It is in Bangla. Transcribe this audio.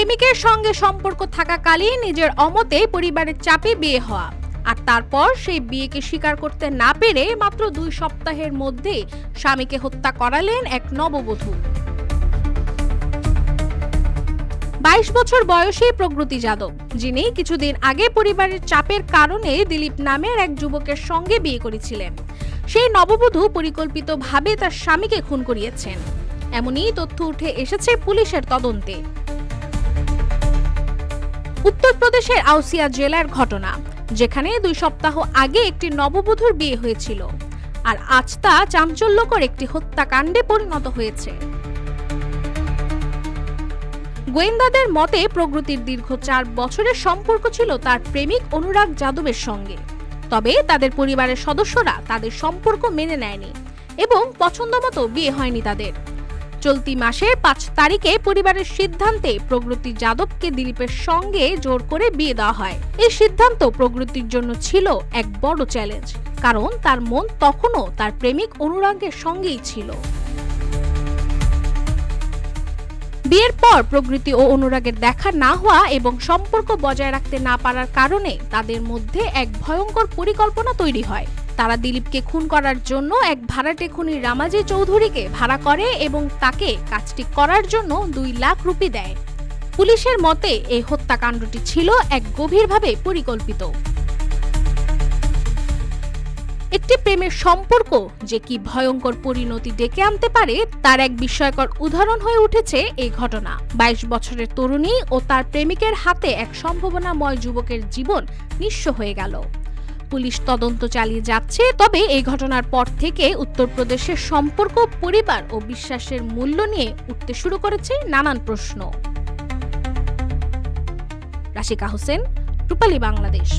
প্রেমিকের সঙ্গে সম্পর্ক থাকাকালীন নিজের অমতে পরিবারের চাপে বিয়ে হওয়া, আর তারপর সেই বিয়েকে স্বীকার করতে না পেরে মাত্র 2 সপ্তাহের মধ্যে স্বামীকে হত্যা করালেন এক নববধূ। 22 বছর বয়সী প্রগতি যাদব, যিনি কিছুদিন আগে পরিবারের চাপের কারণে দিলীপ নামের এক যুবকের সঙ্গে বিয়ে করেছিলেন, সেই নববধূ পরিকল্পিতভাবে তার স্বামীকে খুন করিয়েছেন। এমনই তথ্য উঠে এসেছে পুলিশের তদন্তে। উত্তরপ্রদেশের আউসিয়া জেলার ঘটনা, যেখানে 2 সপ্তাহ আগে একটি নববধূর বিয়ে হয়েছিল, আর আজ তা চাঞ্চল্যকর একটি হত্যাকাণ্ডে পরিণত হয়েছে। গোয়েন্দাদের মতে প্রগতির দীর্ঘ 4 বছরের সম্পর্ক ছিল তার প্রেমিক অনুরাগ যাদবের সঙ্গে। তবে তাদের পরিবারের সদস্যরা তাদের সম্পর্ক মেনে নেয়নি এবং পছন্দমতো বিয়ে হয়নি তাদের। চলতি মাসের 5 তারিখে পরিবারের সিদ্ধান্তে প্রগতি যাদবকে দিলীপের সঙ্গে জোর করে বিয়ে দেওয়া হয়। এই সিদ্ধান্ত প্রগতির জন্য ছিল এক বড় চ্যালেঞ্জ, কারণ তার মন তখনও তার প্রেমিক অনুরাগের সঙ্গেই ছিল। বিয়ের পর প্রগতি ও অনুরাগের দেখা না হওয়া এবং সম্পর্ক বজায় রাখতে না পারার কারণে তাদের মধ্যে এক ভয়ঙ্কর পরিকল্পনা তৈরি হয়। তারা দিলীপকে খুন করার জন্য এক ভাড়াটে খুনি রামাজি চৌধুরীকে ভাড়া করে এবং তাকে কাজটি করার জন্য 2 লাখ রুপি দেয়। পুলিশের মতে এই হত্যাকাণ্ডটি ছিল এক গভীরভাবে পরিকল্পিত। একটি প্রেমের সম্পর্ক যে কি ভয়ঙ্কর পরিণতি ডেকে আনতে পারে তার এক বিস্ময়কর উদাহরণ হয়ে উঠেছে এই ঘটনা। 22 বছরের তরুণী ও তার প্রেমিকের হাতে এক সম্ভাবনাময় যুবকের জীবন নিঃস্ব হয়ে গেল। পুলিশ তদন্ত চালিয়ে যাচ্ছে, তবে এই ঘটনার পর থেকে উত্তরপ্রদেশের সম্পর্ক, পরিবার ও বিশ্বাসের মূল্য নিয়ে উঠতে শুরু করেছে নানান প্রশ্ন। রাশিকা হোসেন, রূপালী বাংলাদেশ।